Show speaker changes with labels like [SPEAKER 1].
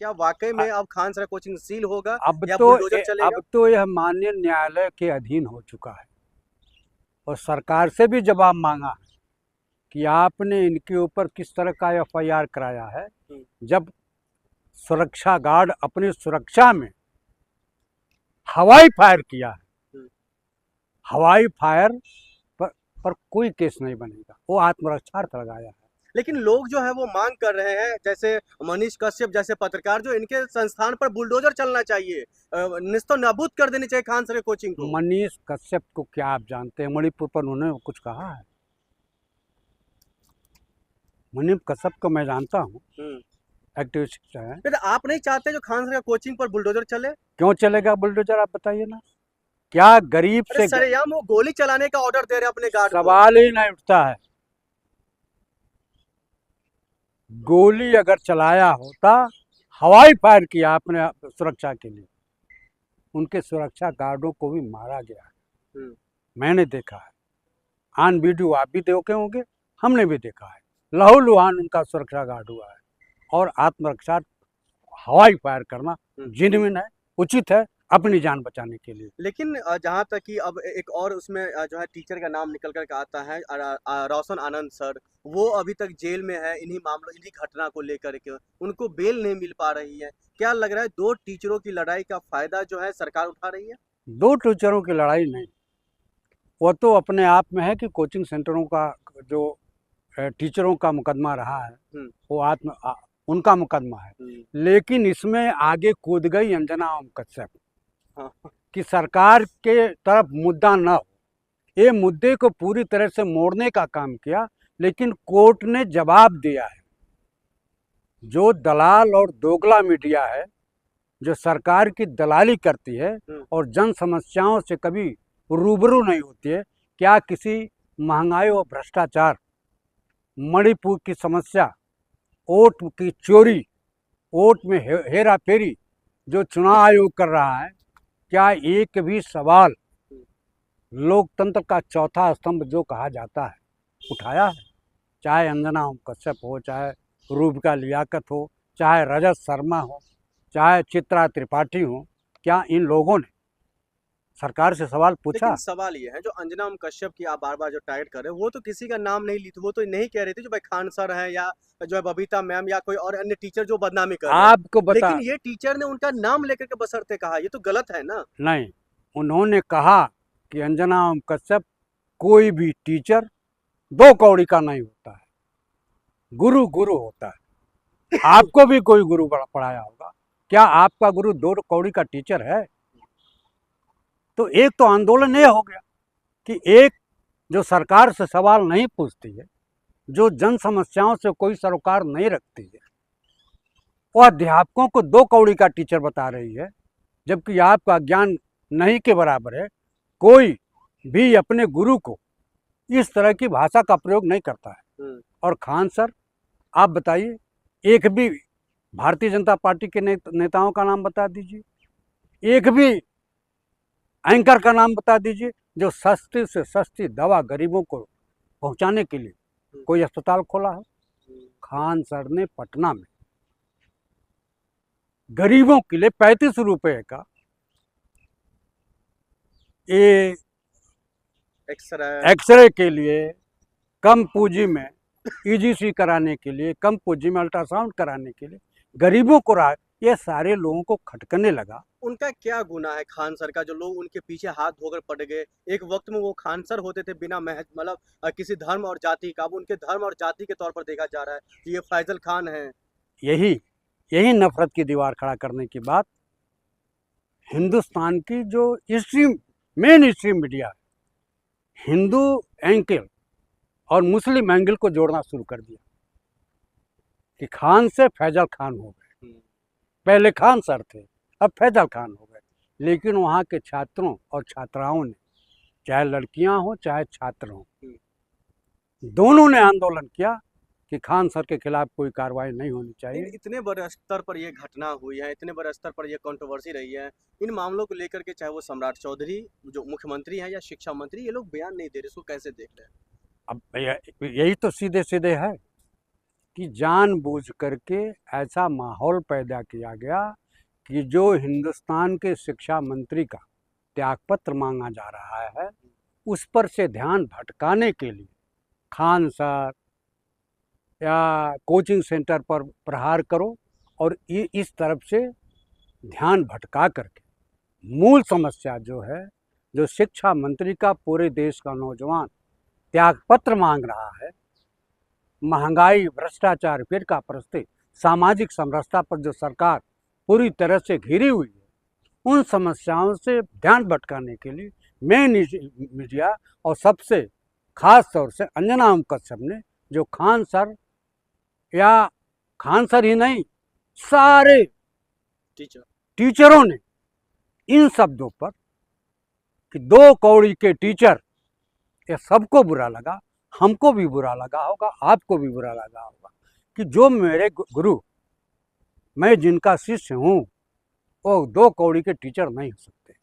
[SPEAKER 1] क्या वाकई
[SPEAKER 2] अ-
[SPEAKER 1] में अब खान सर कोचिंग सील होगा
[SPEAKER 2] अब
[SPEAKER 1] या
[SPEAKER 2] तो
[SPEAKER 1] बुलडोजर चलेगा?
[SPEAKER 2] अब तो यह माननीय न्यायालय के अधीन हो चुका है और सरकार से भी जवाब मांगा है कि आपने इनके ऊपर किस तरह का एफआईआर कराया है,
[SPEAKER 1] हम्म,
[SPEAKER 2] जब सुरक्षा गार्ड अपनी सुरक्षा में हवाई फायर किया है।
[SPEAKER 1] हम्म।
[SPEAKER 2] हवाई फायर पर, पर कोई केस नहीं बनेगा, वो आत्मरक्षार्थ लगाया है।
[SPEAKER 1] लेकिन लोग जो है वो मांग कर रहे हैं, जैसे मनीष कश्यप जैसे पत्रकार, जो इनके संस्थान पर बुलडोजर चलना चाहिए, निस्तो नाबूद कर देनी चाहिए खान सर के कोचिंग को।
[SPEAKER 2] मनीष कश्यप को क्या आप जानते हैं? मणिपुर पर उन्होंने कुछ कहा है? मनीष कश्यप को मैं जानता हूँ,
[SPEAKER 1] हम्म।
[SPEAKER 2] एक्टिविस्ट है।
[SPEAKER 1] फिर आप नहीं चाहते जो खान सर का कोचिंग पर बुलडोजर चले?
[SPEAKER 2] क्यों चलेगा बुलडोजर, आप बताइए ना। क्या गरीब
[SPEAKER 1] अरे
[SPEAKER 2] से
[SPEAKER 1] सरेआम वो गोली चलाने का ऑर्डर दे रहे हैं अपने गार्ड को।
[SPEAKER 2] सवाल ही नहीं उठता है। गोली अगर चलाया होता, हवाई फायर किया आपने सुरक्षा के लिए, उनके सुरक्षा गार्डों को भी मारा गया है।
[SPEAKER 1] हम्म।
[SPEAKER 2] मैंने देखा है, ऑन वीडियो आप भी देखे होंगे, हमने भी देखा है। लहूलुहान उनका सुरक्षा गार्ड हुआ है। और आत्मरक्षा हवाई फायर करना
[SPEAKER 1] हम्म।
[SPEAKER 2] जेन्युइन है, उचित है, अपनी जान बचाने के लिए।
[SPEAKER 1] लेकिन जहाँ तक कि अब एक और उसमें जो है टीचर का नाम निकल कर के आता है, रोशन आनंद सर, वो अभी तक जेल में है इन्हीं मामलों, इन्हीं घटना को लेकर के उनको बेल नहीं मिल पा रही है। क्या लग रहा है दो टीचरों की लड़ाई का फायदा जो है सरकार उठा रही है?
[SPEAKER 2] दो टीचरों की लड़ाई नहीं, वो तो अपने आप में है कि कोचिंग सेंटरों का जो टीचरों का मुकदमा रहा है,
[SPEAKER 1] हम्म।
[SPEAKER 2] वो उनका मुकदमा है।
[SPEAKER 1] हम्म।
[SPEAKER 2] लेकिन इसमें आगे कूद गई अंजना ओम कश्यप
[SPEAKER 1] हाँ।
[SPEAKER 2] कि सरकार के तरफ मुद्दा न हो, ये मुद्दे को पूरी तरह से मोड़ने का काम किया। लेकिन कोर्ट ने जवाब दिया है। जो दलाल और दोगला मीडिया है, जो सरकार की दलाली करती है
[SPEAKER 1] हम्म।
[SPEAKER 2] और जन समस्याओं से कभी रूबरू नहीं होती है, क्या किसी महंगाई और भ्रष्टाचार, मणिपुर की समस्या, वोट की चोरी, वोट में हेरा फेरी जो चुनाव आयोग कर रहा है, क्या एक भी सवाल लोकतंत्र का चौथा स्तंभ जो कहा जाता है उठाया है? चाहे अंजना ओम कश्यप हो, चाहे रूबिका लियाकत हो, चाहे रजत शर्मा हो, चाहे चित्रा त्रिपाठी हो, क्या इन लोगों ने सरकार से सवाल
[SPEAKER 1] लेकिन
[SPEAKER 2] पूछा?
[SPEAKER 1] सवाल ये है, जो अंजना ओम कश्यप की आप बार बार जो टाइट कर रहे हो, वो तो किसी का नाम नहीं ली थी, वो तो नहीं कह रही थी जो भाई खान सर है या जो है बबीता मैम या कोई और अन्य टीचर जो बदनामी कर रहे हैं।
[SPEAKER 2] आपको बता,
[SPEAKER 1] लेकिन ये टीचर ने उनका नाम लेकर के बसरते कहा, ये तो गलत है ना।
[SPEAKER 2] नहीं, उन्होंने कहा कि अंजना ओम कश्यप, कोई भी टीचर दो कौड़ी का नहीं होता है, गुरु गुरु होता है। आपको भी कोई गुरु पढ़ाया होगा, क्या आपका गुरु दो कौड़ी का टीचर है? तो एक तो आंदोलन ये हो गया कि एक जो सरकार से सवाल नहीं पूछती है, जो जन समस्याओं से कोई सरोकार नहीं रखती है, वो अध्यापकों को दो कौड़ी का टीचर बता रही है, जबकि आपका ज्ञान नहीं के बराबर है। कोई भी अपने गुरु को इस तरह की भाषा का प्रयोग नहीं करता है।
[SPEAKER 1] हम्म।
[SPEAKER 2] और खान सर, आप बताइए, एक भी भारतीय जनता पार्टी के नेताओं का नाम बता दीजिए, एक भी एंकर का नाम बता दीजिए जो सस्ती से सस्ती दवा गरीबों को पहुंचाने के लिए कोई अस्पताल खोला है। खान सर ने पटना में गरीबों के लिए 35 रुपए का ये एक्सरे के लिए, कम पूंजी में ईजीसी कराने के लिए, कम पूंजी में अल्ट्रासाउंड कराने के लिए गरीबों को रहा, ये सारे लोगों को खटकने लगा।
[SPEAKER 1] उनका क्या गुनाह है खान सर का, जो लोग उनके पीछे हाथ धोकर पड़ गए? एक वक्त में वो खान सर होते थे बिना महज मतलब किसी धर्म और जाति का, अब उनके धर्म और जाति के तौर पर देखा जा रहा है कि ये फैजल खान है।
[SPEAKER 2] यही यही नफरत की दीवार खड़ा करने की बात हिंदुस्तान की जो हिस्ट्री, मेन हिस्ट्री मीडिया है, हिंदू एंगल और मुस्लिम एंगल को जोड़ना शुरू कर दिया कि खान से फैजल खान हो गए। पहले खान सर थे, अब फैजल खान हो गए। लेकिन वहाँ के छात्रों और छात्राओं ने, चाहे लड़कियां हो चाहे छात्र हों, दोनों ने आंदोलन किया कि खान सर के खिलाफ कोई कार्रवाई नहीं होनी चाहिए।
[SPEAKER 1] इतने बड़े स्तर पर ये घटना हुई है, इतने बड़े स्तर पर ये कंट्रोवर्सी रही है, इन मामलों को लेकर के चाहे वो सम्राट चौधरी जो मुख्यमंत्री हैं या शिक्षा मंत्री, ये लोग बयान नहीं दे रहे, इसको कैसे देख रहे हैं?
[SPEAKER 2] अब यही तो सीधे सीधे है कि जानबूझ करके ऐसा माहौल पैदा किया गया कि जो हिंदुस्तान के शिक्षा मंत्री का त्यागपत्र मांगा जा रहा है उस पर से ध्यान भटकाने के लिए खान सर या कोचिंग सेंटर पर प्रहार करो और इस तरफ से ध्यान भटका करके मूल समस्या जो है, जो शिक्षा मंत्री का पूरे देश का नौजवान त्यागपत्र मांग रहा है, महंगाई, भ्रष्टाचार, फिरका परस्ती, सामाजिक समरसता पर जो सरकार पूरी तरह से घिरी हुई है, उन समस्याओं से ध्यान भटकाने के लिए मेन मीडिया और सबसे खास तौर से अंजना ओम कश्यप ने जो खान सर या खान सर ही नहीं सारे टीचरों ने इन शब्दों पर कि 2 कौड़ी के टीचर, ये सबको बुरा लगा, हमको भी बुरा लगा होगा, आपको भी बुरा लगा होगा कि जो मेरे गुरु, मैं जिनका शिष्य हूँ, वो 2 कौड़ी के टीचर नहीं हो सकते।